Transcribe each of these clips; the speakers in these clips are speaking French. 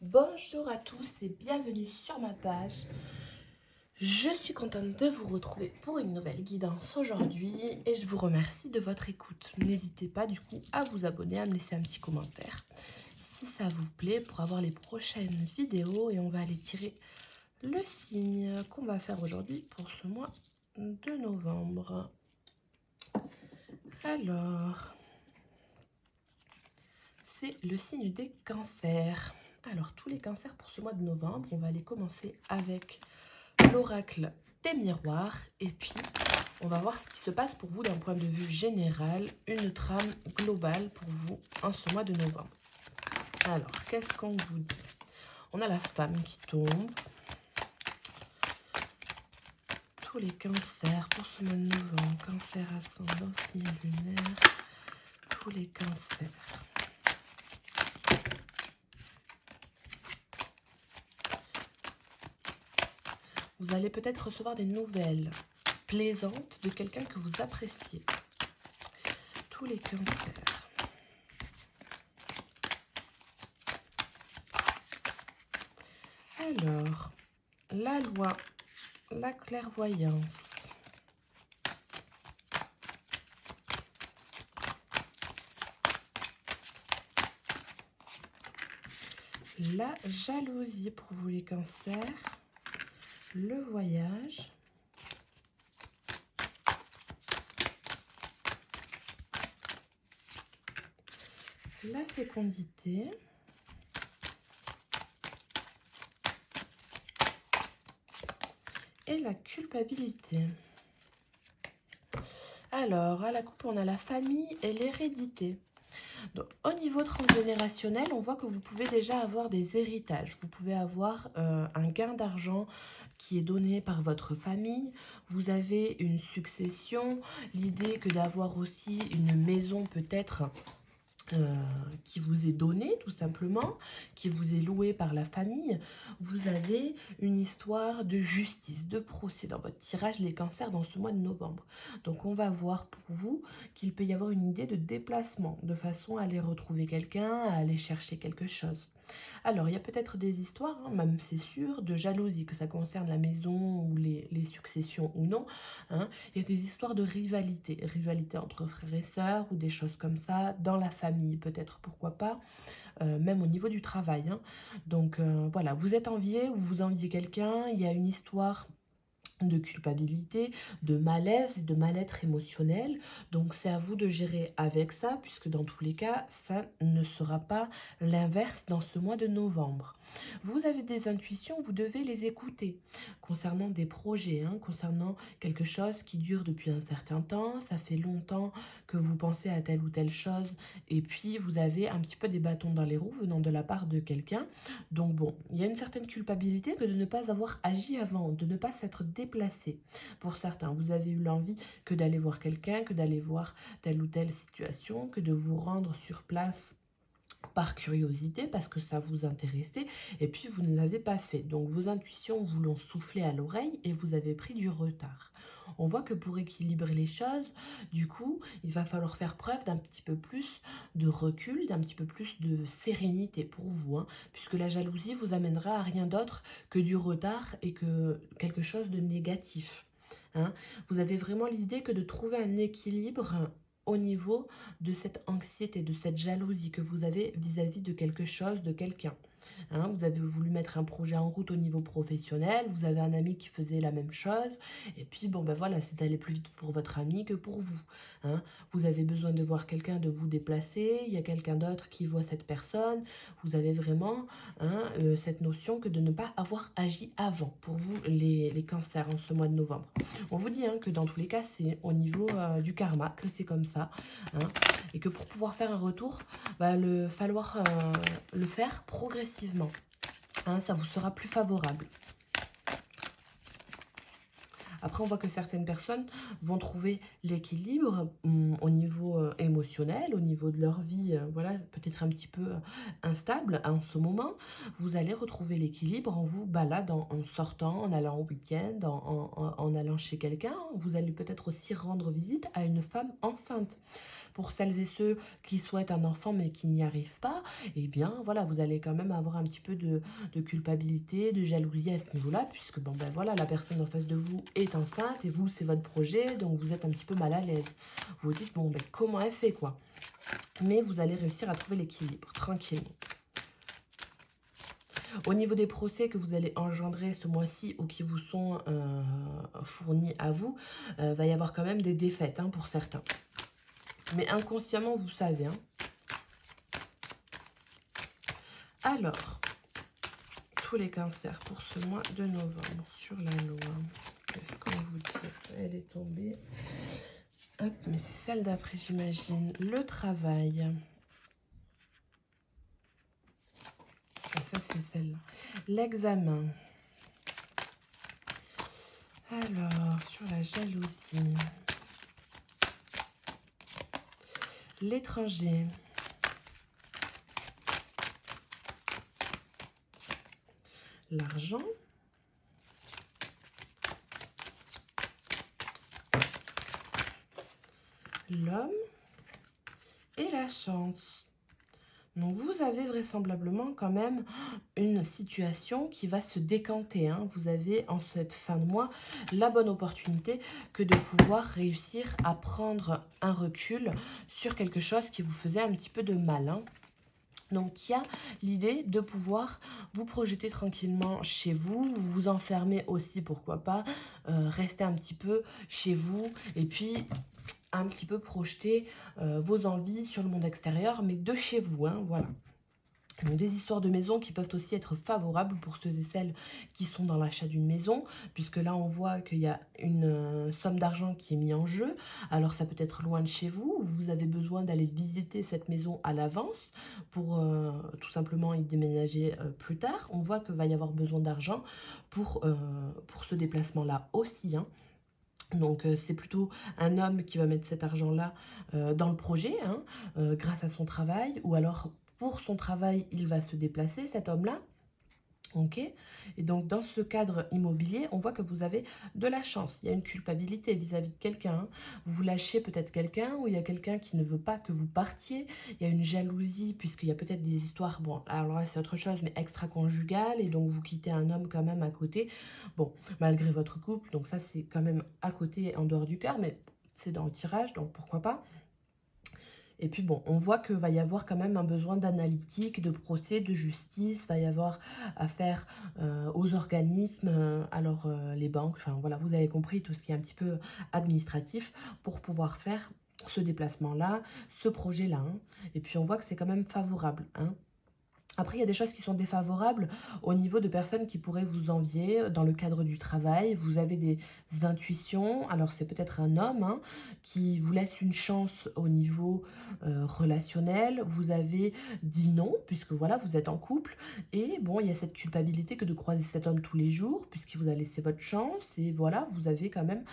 Bonjour à tous et bienvenue sur ma page. Je suis contente de vous retrouver pour une nouvelle guidance aujourd'hui et je vous remercie de votre écoute. N'hésitez pas du coup à vous abonner, à me laisser un petit commentaire si ça vous plaît pour avoir les prochaines vidéos et on va aller tirer le signe qu'on va faire aujourd'hui pour ce mois de novembre. Alors, c'est le signe des cancers. Alors, tous les cancers pour ce mois de novembre, on va aller commencer avec l'oracle des miroirs et puis on va voir ce qui se passe pour vous d'un point de vue général, une trame globale pour vous en ce mois de novembre. Alors, qu'est-ce qu'on vous dit? On a la femme qui tombe. Tous les cancers pour ce mois de novembre, cancer ascendant, signe lunaire, tous les cancers. Vous allez peut-être recevoir des nouvelles plaisantes de quelqu'un que vous appréciez. Tous les cancers. Alors, la loi, la clairvoyance. La jalousie pour vous les cancers. Le voyage. La fécondité. Et la culpabilité. Alors, à la coupe, on a la famille et l'hérédité. Donc, au niveau transgénérationnel, on voit que vous pouvez déjà avoir des héritages. Vous pouvez avoir un gain d'argent qui est donné par votre famille. Vous avez une succession. L'idée que d'avoir aussi une maison peut-être qui vous est donnée tout simplement, qui vous est louée par la famille. Vous avez une histoire de justice, de procès dans votre tirage les cancers dans ce mois de novembre. Donc on va voir pour vous qu'il peut y avoir une idée de déplacement, de façon à aller retrouver quelqu'un, à aller chercher quelque chose. Alors, il y a peut-être des histoires, hein, même c'est sûr, de jalousie, que ça concerne la maison ou les successions ou non. Hein. Il y a des histoires de rivalité, rivalité entre frères et sœurs ou des choses comme ça, dans la famille peut-être, pourquoi pas, même au niveau du travail. Hein. Donc voilà, vous êtes envié ou vous enviez quelqu'un, il y a une histoire de culpabilité, de malaise et de mal-être émotionnel. Donc c'est à vous de gérer avec ça, puisque dans tous les cas, ça ne sera pas l'inverse dans ce mois de novembre. Vous avez des intuitions, vous devez les écouter concernant des projets, hein, concernant quelque chose qui dure depuis un certain temps, ça fait longtemps que vous pensez à telle ou telle chose, et puis vous avez un petit peu des bâtons dans les roues venant de la part de quelqu'un. Donc bon, il y a une certaine culpabilité que de ne pas avoir agi avant, de ne pas s'être déplacé. Pour certains, vous avez eu l'envie que d'aller voir quelqu'un, que d'aller voir telle ou telle situation, que de vous rendre sur place par curiosité, parce que ça vous intéressait, et puis vous ne l'avez pas fait. Donc vos intuitions vous l'ont soufflé à l'oreille et vous avez pris du retard. On voit que pour équilibrer les choses, du coup, il va falloir faire preuve d'un petit peu plus de recul, d'un petit peu plus de sérénité pour vous, hein, puisque la jalousie vous amènera à rien d'autre que du retard et que quelque chose de négatif. Hein. Vous avez vraiment l'idée que de trouver un équilibre au niveau de cette anxiété, de cette jalousie que vous avez vis-à-vis de quelque chose, de quelqu'un. Hein, vous avez voulu mettre un projet en route au niveau professionnel, vous avez un ami qui faisait la même chose, et puis bon ben voilà, c'est allé plus vite pour votre ami que pour vous. Hein. Vous avez besoin de voir quelqu'un, de vous déplacer, il y a quelqu'un d'autre qui voit cette personne, vous avez vraiment cette notion que de ne pas avoir agi avant, pour vous les cancers en ce mois de novembre. On vous dit hein, que dans tous les cas, c'est au niveau du karma, que c'est comme ça, hein, et que pour pouvoir faire un retour, va falloir le faire progressivement. Hein, ça vous sera plus favorable. Après, on voit que certaines personnes vont trouver l'équilibre au niveau émotionnel, au niveau de leur vie, voilà, peut-être un petit peu instable en ce moment. Vous allez retrouver l'équilibre en vous baladant, en sortant, en allant au week-end, en allant chez quelqu'un. Vous allez peut-être aussi rendre visite à une femme enceinte. Pour celles et ceux qui souhaitent un enfant mais qui n'y arrivent pas, eh bien voilà, vous allez quand même avoir un petit peu de culpabilité, de jalousie à ce niveau-là, puisque bon ben voilà, la personne en face de vous est enceinte et vous c'est votre projet, donc vous êtes un petit peu mal à l'aise. Vous vous dites bon ben comment elle fait quoi. Mais vous allez réussir à trouver l'équilibre tranquillement. Au niveau des procès que vous allez engendrer ce mois-ci ou qui vous sont fournis à vous, va y avoir quand même des défaites hein, pour certains. Mais inconsciemment, vous savez. Hein. Alors, tous les cancers pour ce mois de novembre sur la loi. Qu'est-ce qu'on vous dit? Elle est tombée. Hop, mais c'est celle d'après, j'imagine. Le travail. Et ça, c'est celle-là. L'examen. Alors, sur la jalousie. L'étranger. L'argent. L'homme. Et la chance. Donc, vous avez vraisemblablement quand même une situation qui va se décanter. Hein. Vous avez en cette fin de mois la bonne opportunité que de pouvoir réussir à prendre un recul sur quelque chose qui vous faisait un petit peu de mal. Hein. Donc, il y a l'idée de pouvoir vous projeter tranquillement chez vous, vous enfermer aussi, pourquoi pas, rester un petit peu chez vous et puis un petit peu projeter vos envies sur le monde extérieur, mais de chez vous, hein, voilà. Donc, des histoires de maison qui peuvent aussi être favorables pour ceux et celles qui sont dans l'achat d'une maison, puisque là on voit qu'il y a une somme d'argent qui est mise en jeu. Alors ça peut être loin de chez vous, vous avez besoin d'aller visiter cette maison à l'avance pour tout simplement y déménager plus tard. On voit qu'il va y avoir besoin d'argent pour ce déplacement-là aussi. Hein. Donc, c'est plutôt un homme qui va mettre cet argent-là dans le projet, hein, grâce à son travail, ou alors pour son travail, il va se déplacer, cet homme-là. Ok. Et donc, dans ce cadre immobilier, on voit que vous avez de la chance. Il y a une culpabilité vis-à-vis de quelqu'un. Hein. Vous lâchez peut-être quelqu'un ou il y a quelqu'un qui ne veut pas que vous partiez. Il y a une jalousie puisqu'il y a peut-être des histoires, bon, alors là c'est autre chose, mais extra-conjugales. Et donc, vous quittez un homme quand même à côté. Bon, malgré votre couple. Donc, ça, c'est quand même à côté, en dehors du cœur, mais c'est dans le tirage, donc pourquoi pas. Et puis bon, on voit qu'il va y avoir quand même un besoin d'analytique, de procès, de justice, va y avoir affaire aux organismes, les banques, enfin voilà, vous avez compris tout ce qui est un petit peu administratif pour pouvoir faire ce déplacement-là, ce projet-là. Hein. Et puis on voit que c'est quand même favorable. Hein. Après, il y a des choses qui sont défavorables au niveau de personnes qui pourraient vous envier dans le cadre du travail. Vous avez des intuitions. Alors, c'est peut-être un homme hein, qui vous laisse une chance au niveau relationnel. Vous avez dit non, puisque voilà, vous êtes en couple. Et bon, il y a cette culpabilité que de croiser cet homme tous les jours, puisqu'il vous a laissé votre chance. Et voilà, vous avez quand même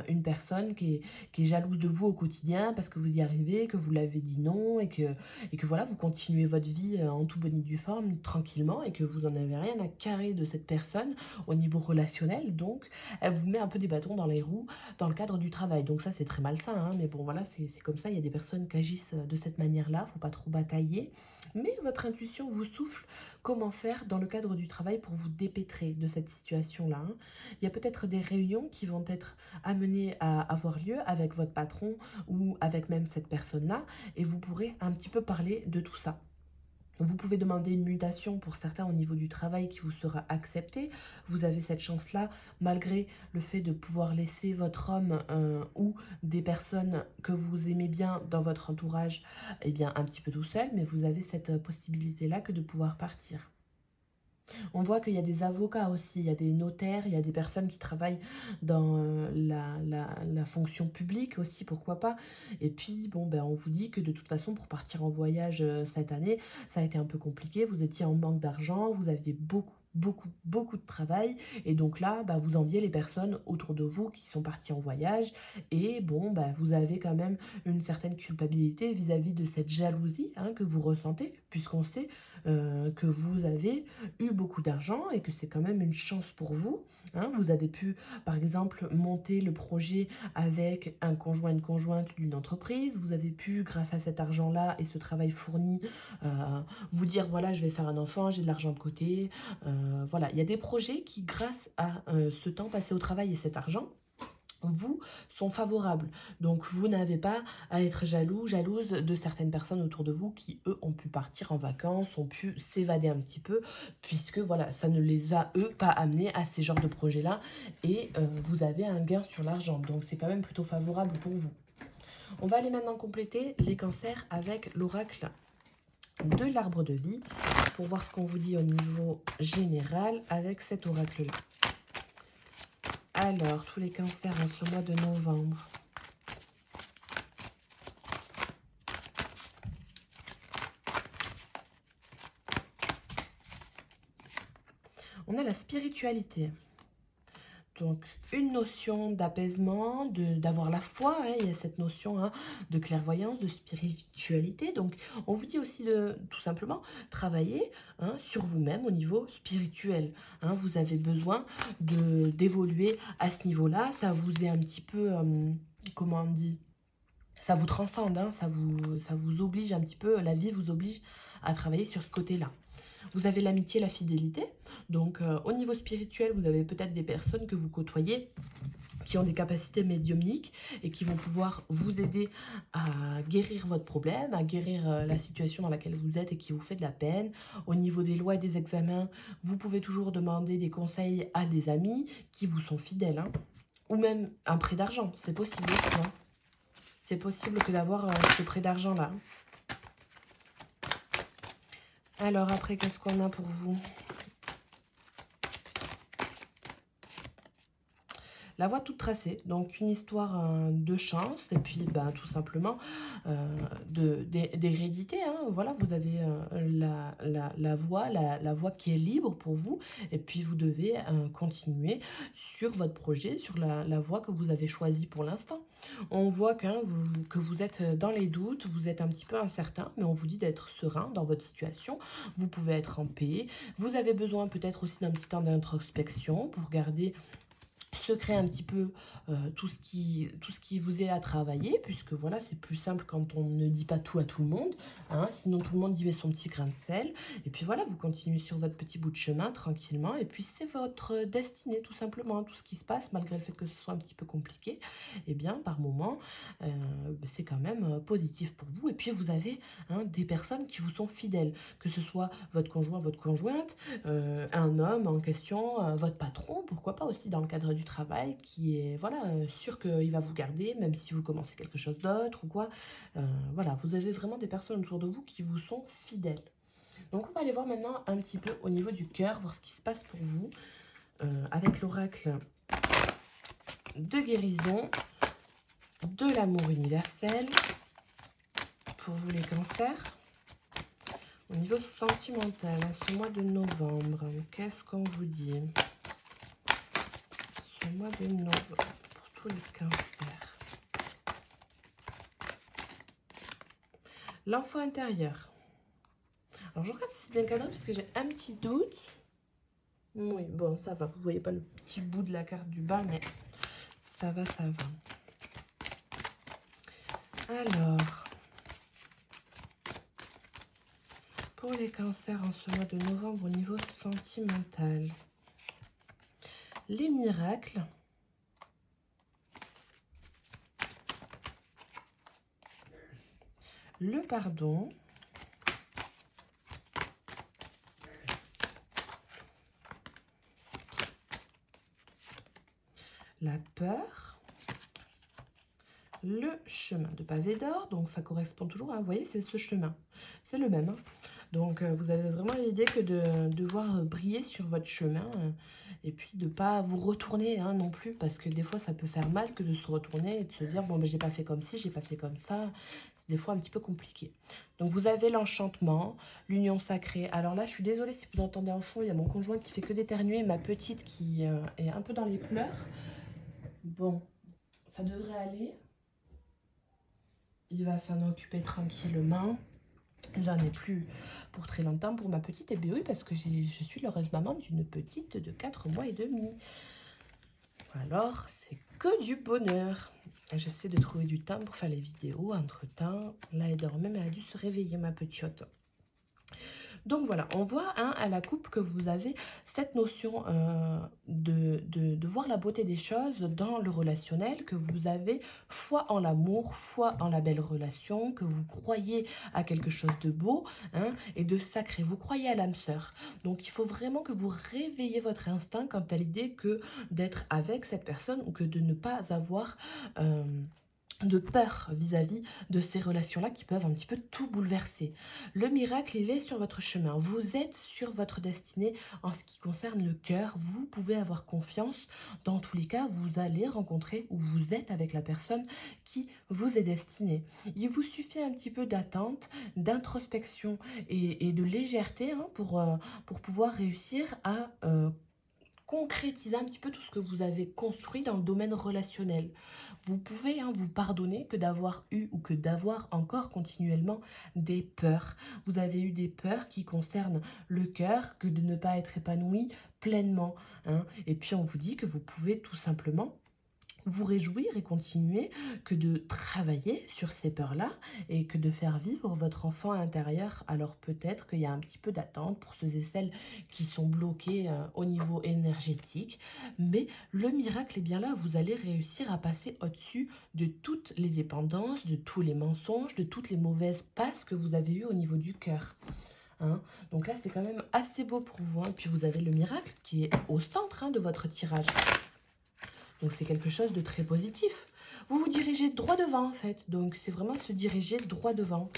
une personne qui est jalouse de vous au quotidien parce que vous y arrivez, que vous l'avez dit non et que voilà, vous continuez votre vie en tout bonne et due forme, tranquillement, et que vous n'en avez rien à carrer de cette personne au niveau relationnel. Donc, elle vous met un peu des bâtons dans les roues dans le cadre du travail. Donc ça, c'est très malsain, hein, mais bon, voilà, c'est comme ça. Il y a des personnes qui agissent de cette manière-là. Faut pas trop batailler. Mais votre intuition vous souffle comment faire dans le cadre du travail pour vous dépêtrer de cette situation-là. Hein. Il y a peut-être des réunions qui vont être amenées à avoir lieu avec votre patron ou avec même cette personne-là, et vous pourrez un petit peu parler de tout ça. Vous pouvez demander une mutation pour certains au niveau du travail qui vous sera acceptée. Vous avez cette chance-là, malgré le fait de pouvoir laisser votre homme ou des personnes que vous aimez bien dans votre entourage, eh bien, un petit peu tout seul, mais vous avez cette possibilité-là que de pouvoir partir. On voit qu'il y a des avocats aussi, il y a des notaires, il y a des personnes qui travaillent dans la fonction publique aussi, pourquoi pas. Et puis, bon, ben, on vous dit que de toute façon, pour partir en voyage cette année, ça a été un peu compliqué. Vous étiez en manque d'argent, vous aviez beaucoup de travail. Et donc là, bah, vous enviez les personnes autour de vous qui sont parties en voyage. Et bon, bah, vous avez quand même une certaine culpabilité vis-à-vis de cette jalousie hein, que vous ressentez, puisqu'on sait que vous avez eu beaucoup d'argent et que c'est quand même une chance pour vous. Hein. Vous avez pu, par exemple, monter le projet avec un conjoint, une conjointe d'une entreprise. Vous avez pu, grâce à cet argent-là et ce travail fourni, vous dire, voilà, je vais faire un enfant, j'ai de l'argent de côté. Voilà, il y a des projets qui, grâce à ce temps passé au travail et cet argent, vous sont favorables. Donc vous n'avez pas à être jaloux, jalouse de certaines personnes autour de vous qui, eux, ont pu partir en vacances, ont pu s'évader un petit peu, puisque voilà, ça ne les a, eux, pas amenés à ces genres de projets-là, et vous avez un gain sur l'argent. Donc c'est quand même plutôt favorable pour vous. On va aller maintenant compléter les cancers avec l'oracle de l'arbre de vie, pour voir ce qu'on vous dit au niveau général avec cet oracle-là. Alors, tous les cancers en ce mois de novembre. On a la spiritualité. Donc, une notion d'apaisement, d'avoir la foi, hein, il y a cette notion hein, de clairvoyance, de spiritualité. Donc, on vous dit aussi de, tout simplement, travailler hein, sur vous-même au niveau spirituel. Hein. Vous avez besoin d'évoluer à ce niveau-là. Ça vous est un petit peu, comment on dit, ça vous transcende, hein, ça vous oblige un petit peu, la vie vous oblige à travailler sur ce côté-là. Vous avez l'amitié, la fidélité. Donc, au niveau spirituel, vous avez peut-être des personnes que vous côtoyez qui ont des capacités médiumniques et qui vont pouvoir vous aider à guérir votre problème, à guérir la situation dans laquelle vous êtes et qui vous fait de la peine. Au niveau des lois et des examens, vous pouvez toujours demander des conseils à des amis qui vous sont fidèles. Hein. Ou même un prêt d'argent, c'est possible aussi. Hein. C'est possible que d'avoir ce prêt d'argent-là. Alors après, qu'est-ce qu'on a pour vous? La voie toute tracée, donc une histoire de chance et puis ben, tout simplement d'hérédité. Hein. Voilà, vous avez la voie qui est libre pour vous et puis vous devez continuer sur votre projet, sur la voie que vous avez choisie pour l'instant. On voit que vous êtes dans les doutes, vous êtes un petit peu incertain, mais on vous dit d'être serein dans votre situation. Vous pouvez être en paix. Vous avez besoin peut-être aussi d'un petit temps d'introspection pour garder secret un petit peu tout ce qui vous est à travailler, puisque voilà, c'est plus simple quand on ne dit pas tout à tout le monde, hein, sinon tout le monde y met son petit grain de sel, et puis voilà, vous continuez sur votre petit bout de chemin tranquillement, et puis c'est votre destinée tout simplement, tout ce qui se passe, malgré le fait que ce soit un petit peu compliqué, et bien par moment, c'est quand même positif pour vous, et puis vous avez hein, des personnes qui vous sont fidèles, que ce soit votre conjoint, votre conjointe, un homme en question, votre patron, pourquoi pas aussi dans le cadre du travail, qui est voilà sûr qu'il va vous garder, même si vous commencez quelque chose d'autre ou quoi. Voilà, vous avez vraiment des personnes autour de vous qui vous sont fidèles. Donc on va aller voir maintenant un petit peu au niveau du cœur, voir ce qui se passe pour vous, avec l'oracle de guérison, de l'amour universel, pour vous les cancers. Au niveau sentimental, en ce mois de novembre, qu'est-ce qu'on vous dit? Ce mois de novembre, pour tous les cancers. L'enfant intérieur. Alors, je regarde si c'est bien cadré, parce que j'ai un petit doute. Oui, bon, ça va. Vous voyez pas le petit bout de la carte du bas, mais ça va, ça va. Alors... pour les cancers en ce mois de novembre au niveau sentimental. Les miracles. Le pardon. La peur. Le chemin de pavé d'or. Donc ça correspond toujours à, vous voyez, c'est ce chemin. C'est le même. Hein. Donc, vous avez vraiment l'idée que de devoir briller sur votre chemin et puis de ne pas vous retourner hein, non plus, parce que des fois, ça peut faire mal que de se retourner et de se dire, bon, ben, j'ai pas fait comme ci, j'ai pas fait comme ça. des fois un petit peu compliqué. Donc vous avez l'enchantement, l'union sacrée. Alors là, je suis désolée si vous entendez en fond, il y a mon conjoint qui fait que d'éternuer, ma petite qui est un peu dans les pleurs. Bon, ça devrait aller. Il va s'en occuper tranquillement. J'en ai plus pour très longtemps pour ma petite. Et bien oui, parce que je suis l'heureuse maman d'une petite de 4 mois et demi. Alors, c'est que du bonheur. J'essaie de trouver du temps pour faire les vidéos. Entre-temps, là, elle dort même, elle a dû se réveiller, ma petite. Donc voilà, on voit à la coupe que vous avez cette notion de voir la beauté des choses dans le relationnel, que vous avez foi en l'amour, foi en la belle relation, que vous croyez à quelque chose de beau et de sacré. Vous croyez à l'âme sœur. Donc il faut vraiment que vous réveillez votre instinct quant à l'idée que d'être avec cette personne ou que de ne pas avoir de peur vis-à-vis de ces relations-là qui peuvent un petit peu tout bouleverser. Le miracle, il est sur votre chemin. Vous êtes sur votre destinée en ce qui concerne le cœur. Vous pouvez avoir confiance. Dans tous les cas, vous allez rencontrer ou vous êtes avec la personne qui vous est destinée. Il vous suffit un petit peu d'attente, d'introspection et de légèreté pour pouvoir réussir à concrétiser un petit peu tout ce que vous avez construit dans le domaine relationnel. Vous pouvez vous pardonner que d'avoir eu ou que d'avoir encore continuellement des peurs. Vous avez eu des peurs qui concernent le cœur, que de ne pas être épanoui pleinement. Et puis on vous dit que vous pouvez tout simplement vous réjouir et continuer que de travailler sur ces peurs-là et que de faire vivre votre enfant intérieur. Alors peut-être qu'il y a un petit peu d'attente pour ceux et celles qui sont bloqués au niveau énergétique, mais le miracle est bien là, vous allez réussir à passer au-dessus de toutes les dépendances, de tous les mensonges, de toutes les mauvaises passes que vous avez eues au niveau du cœur. Donc là, c'est quand même assez beau pour vous. Et puis vous avez le miracle qui est au centre de votre tirage. Donc c'est quelque chose de très positif. Vous vous dirigez droit devant en fait. Donc c'est vraiment se diriger droit devant.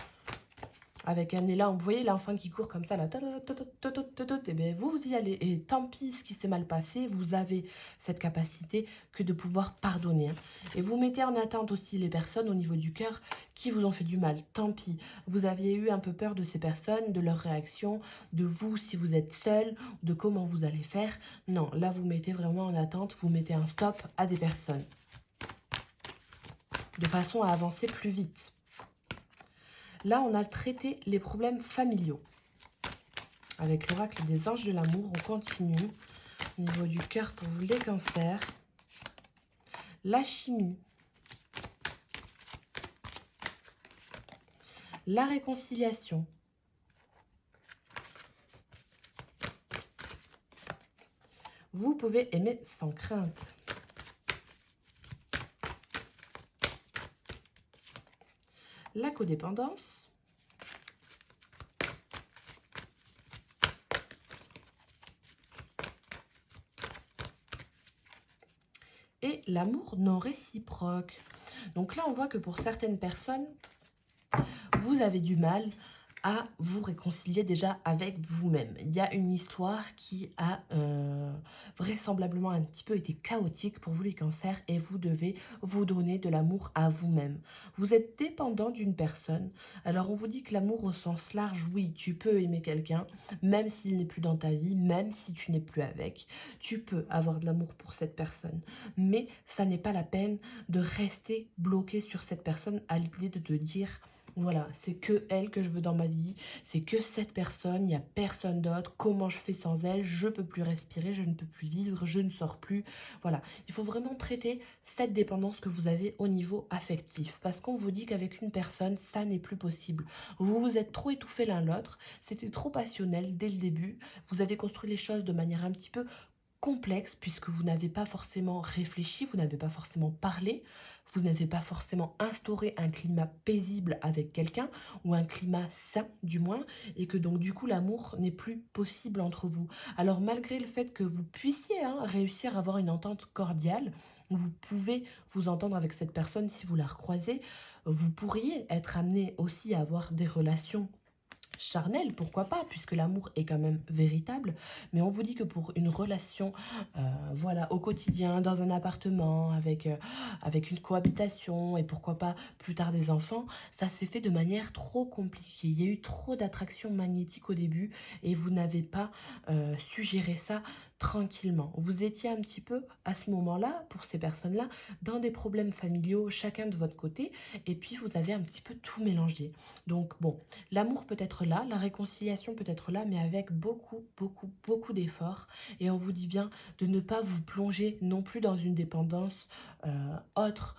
Avec un élan, vous voyez l'enfant qui court comme ça, là, et bien vous y allez. Et tant pis ce qui s'est mal passé, vous avez cette capacité que de pouvoir pardonner. Et vous mettez en attente aussi les personnes au niveau du cœur qui vous ont fait du mal. Tant pis, vous aviez eu un peu peur de ces personnes, de leur réaction, de vous si vous êtes seul, de comment vous allez faire. Non, là vous mettez vraiment en attente, vous mettez un stop à des personnes. De façon à avancer plus vite. Là, on a traité les problèmes familiaux. Avec l'oracle des anges de l'amour, on continue. Au niveau du cœur pour vous, les cancers. La chimie. La réconciliation. Vous pouvez aimer sans crainte. La codépendance. Et l'amour non réciproque. Donc là, on voit que pour certaines personnes, vous avez du mal à vous réconcilier déjà avec vous-même. Il y a une histoire qui a vraisemblablement un petit peu été chaotique pour vous les cancers et vous devez vous donner de l'amour à vous-même. Vous êtes dépendant d'une personne. Alors on vous dit que l'amour au sens large, oui, tu peux aimer quelqu'un, même s'il n'est plus dans ta vie, même si tu n'es plus avec. Tu peux avoir de l'amour pour cette personne. Mais ça n'est pas la peine de rester bloqué sur cette personne à l'idée de te dire... Voilà, c'est que elle que je veux dans ma vie, c'est que cette personne, il n'y a personne d'autre, comment je fais sans elle, je ne peux plus respirer, je ne peux plus vivre, je ne sors plus. Voilà, il faut vraiment traiter cette dépendance que vous avez au niveau affectif, parce qu'on vous dit qu'avec une personne, ça n'est plus possible. Vous vous êtes trop étouffés l'un l'autre, c'était trop passionnel dès le début, vous avez construit les choses de manière un petit peu complexe, puisque vous n'avez pas forcément réfléchi, vous n'avez pas forcément parlé, vous n'avez pas forcément instauré un climat paisible avec quelqu'un, ou un climat sain du moins, et que donc du coup l'amour n'est plus possible entre vous. Alors malgré le fait que vous puissiez réussir à avoir une entente cordiale, vous pouvez vous entendre avec cette personne si vous la recroisez, vous pourriez être amené aussi à avoir des relations charnel, pourquoi pas, puisque l'amour est quand même véritable. Mais on vous dit que pour une relation, voilà, au quotidien, dans un appartement, avec une cohabitation, et pourquoi pas plus tard des enfants, ça s'est fait de manière trop compliquée. Il y a eu trop d'attractions magnétiques au début, et vous n'avez pas su gérer ça tranquillement. Vous étiez un petit peu, à ce moment-là, pour ces personnes-là, dans des problèmes familiaux, chacun de votre côté, et puis vous avez un petit peu tout mélangé. Donc bon, l'amour peut être là, la réconciliation peut être là, mais avec beaucoup, beaucoup, beaucoup d'efforts. Et on vous dit bien de ne pas vous plonger non plus dans une dépendance autre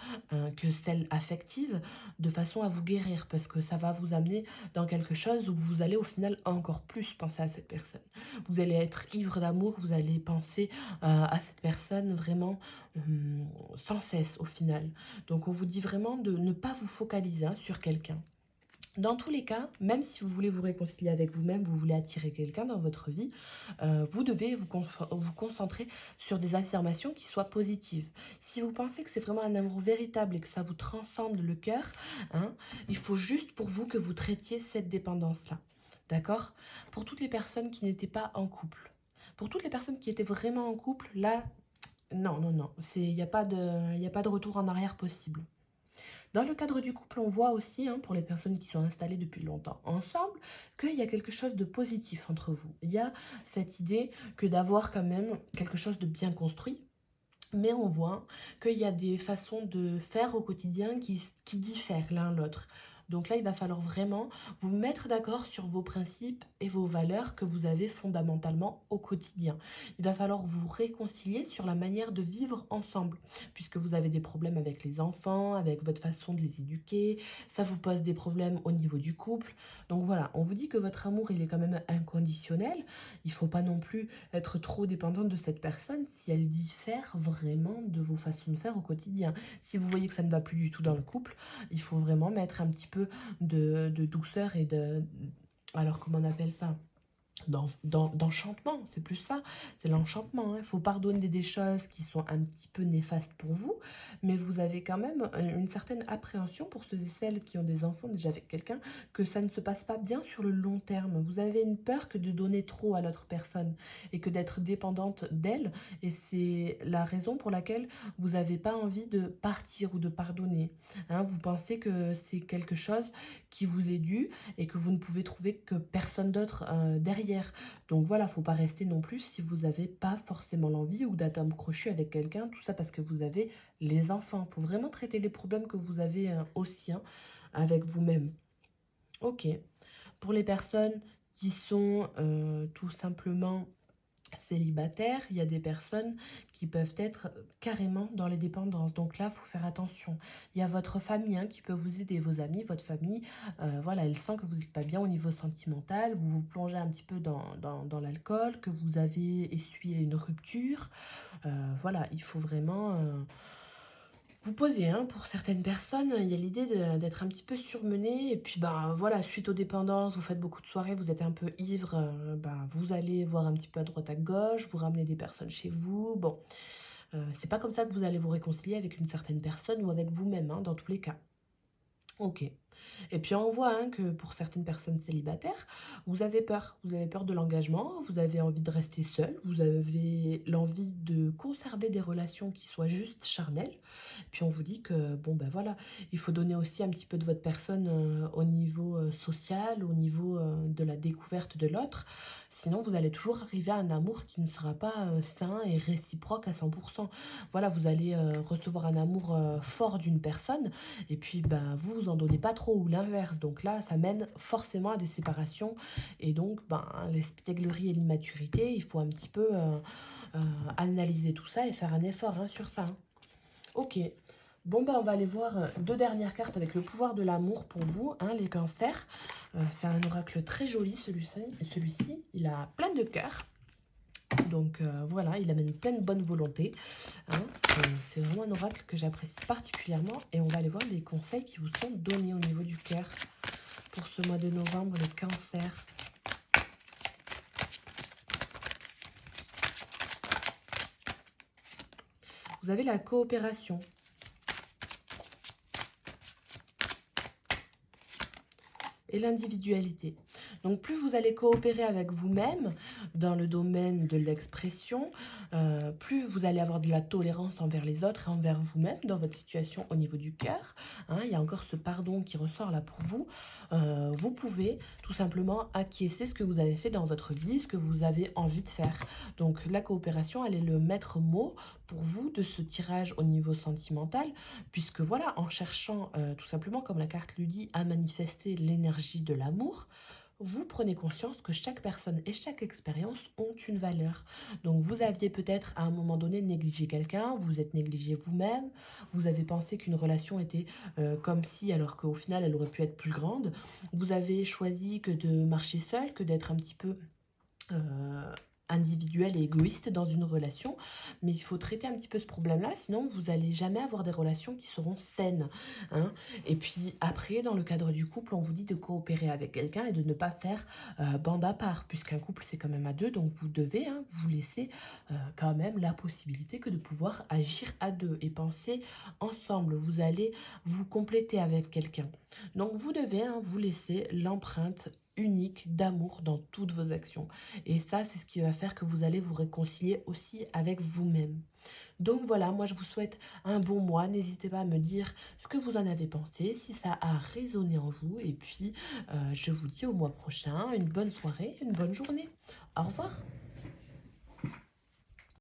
que celle affective, de façon à vous guérir, parce que ça va vous amener dans quelque chose où vous allez au final encore plus penser à cette personne. Vous allez être ivre d'amour, vous allez penser à cette personne vraiment sans cesse au final. Donc on vous dit vraiment de ne pas vous focaliser sur quelqu'un. Dans tous les cas, même si vous voulez vous réconcilier avec vous-même, vous voulez attirer quelqu'un dans votre vie, vous devez vous concentrer sur des affirmations qui soient positives. Si vous pensez que c'est vraiment un amour véritable et que ça vous transcende le cœur, hein, il faut juste pour vous que vous traitiez cette dépendance-là. D'accord? Pour toutes les personnes qui n'étaient pas en couple. Pour toutes les personnes qui étaient vraiment en couple, là, non, non, non. Il n'y a pas y a pas de retour en arrière possible. Dans le cadre du couple, on voit aussi, hein, pour les personnes qui sont installées depuis longtemps ensemble, qu'il y a quelque chose de positif entre vous. Il y a cette idée que d'avoir quand même quelque chose de bien construit, mais on voit qu'il y a des façons de faire au quotidien qui diffèrent l'un l'autre. Donc là, il va falloir vraiment vous mettre d'accord sur vos principes et vos valeurs que vous avez fondamentalement au quotidien. Il va falloir vous réconcilier sur la manière de vivre ensemble, puisque vous avez des problèmes avec les enfants, avec votre façon de les éduquer, ça vous pose des problèmes au niveau du couple. Donc voilà, on vous dit que votre amour, il est quand même inconditionnel. Il ne faut pas non plus être trop dépendante de cette personne si elle diffère vraiment de vos façons de faire au quotidien. Si vous voyez que ça ne va plus du tout dans le couple, il faut vraiment mettre un petit peu de douceur et de... Alors, comment on appelle ça? D'enchantement, c'est plus ça, c'est l'enchantement. Il faut pardonner des choses qui sont un petit peu néfastes pour vous, mais vous avez quand même une certaine appréhension pour ceux et celles qui ont des enfants déjà avec quelqu'un, que ça ne se passe pas bien sur le long terme. Vous avez une peur que de donner trop à l'autre personne et que d'être dépendante d'elle, et c'est la raison pour laquelle vous n'avez pas envie de partir ou de pardonner. Hein, vous pensez que c'est quelque chose qui vous est dû et que vous ne pouvez trouver que personne d'autre derrière. Donc voilà, faut pas rester non plus si vous n'avez pas forcément l'envie ou d'atome crochu avec quelqu'un, tout ça parce que vous avez les enfants. Faut vraiment traiter les problèmes que vous avez aussi hein, avec vous-même. Ok. Pour les personnes qui sont tout simplement célibataire, il y a des personnes qui peuvent être carrément dans les dépendances. Donc là, il faut faire attention. Il y a votre famille hein, qui peut vous aider, vos amis, votre famille. Voilà, elle sent que vous n'êtes pas bien au niveau sentimental, vous vous plongez un petit peu dans l'alcool, que vous avez essuyé une rupture. Voilà, il faut vraiment... vous posez, hein, pour certaines personnes, il y a l'idée d'être un petit peu surmené. Et puis, ben voilà, suite aux dépendances, vous faites beaucoup de soirées, vous êtes un peu ivre. Ben, vous allez voir un petit peu à droite à gauche, vous ramenez des personnes chez vous. Bon, c'est pas comme ça que vous allez vous réconcilier avec une certaine personne ou avec vous-même, hein, dans tous les cas. Ok. Et puis on voit hein, que pour certaines personnes célibataires, vous avez peur. Vous avez peur de l'engagement, vous avez envie de rester seul, vous avez l'envie de conserver des relations qui soient juste charnelles. Puis on vous dit que, bon ben voilà, il faut donner aussi un petit peu de votre personne au niveau social, au niveau de la découverte de l'autre. Sinon, vous allez toujours arriver à un amour qui ne sera pas sain et réciproque à 100%. Voilà, vous allez recevoir un amour fort d'une personne, et puis ben, vous en donnez pas trop, ou l'inverse. Donc là, ça mène forcément à des séparations, et donc ben, l'espièglerie et l'immaturité, il faut un petit peu analyser tout ça et faire un effort hein, sur ça. Hein. Ok. Bon, ben, on va aller voir deux dernières cartes avec le pouvoir de l'amour pour vous, hein, les cancers. C'est un oracle très joli, celui-ci. Il a plein de cœur. Donc voilà, il amène plein de bonne volonté. Hein. C'est vraiment un oracle que j'apprécie particulièrement. Et on va aller voir les conseils qui vous sont donnés au niveau du cœur pour ce mois de novembre, les cancers. Vous avez la coopération. Et l'individualité. Donc plus vous allez coopérer avec vous-même dans le domaine de l'expression, plus vous allez avoir de la tolérance envers les autres et envers vous-même dans votre situation au niveau du cœur. Hein, il y a encore ce pardon qui ressort là pour vous. Vous pouvez tout simplement acquiescer ce que vous avez fait dans votre vie, ce que vous avez envie de faire. Donc la coopération, elle est le maître mot pour vous de ce tirage au niveau sentimental, puisque voilà, en cherchant tout simplement, comme la carte lui dit, à manifester l'énergie de l'amour, vous prenez conscience que chaque personne et chaque expérience ont une valeur. Donc vous aviez peut-être à un moment donné négligé quelqu'un, vous êtes négligé vous-même, vous avez pensé qu'une relation était comme si, alors qu'au final elle aurait pu être plus grande. Vous avez choisi que de marcher seul, que d'être un petit peu euh, individuel et égoïste dans une relation, mais il faut traiter un petit peu ce problème-là, sinon vous n'allez jamais avoir des relations qui seront saines. Hein. Et puis après, dans le cadre du couple, on vous dit de coopérer avec quelqu'un et de ne pas faire bande à part, puisqu'un couple c'est quand même à deux, donc vous devez vous laisser quand même la possibilité que de pouvoir agir à deux et penser ensemble. Vous allez vous compléter avec quelqu'un. Donc vous devez vous laisser l'empreinte unique d'amour dans toutes vos actions. Et ça, c'est ce qui va faire que vous allez vous réconcilier aussi avec vous-même. Donc voilà, moi je vous souhaite un bon mois. N'hésitez pas à me dire ce que vous en avez pensé, si ça a résonné en vous. Et puis, je vous dis au mois prochain, une bonne soirée, une bonne journée. Au revoir.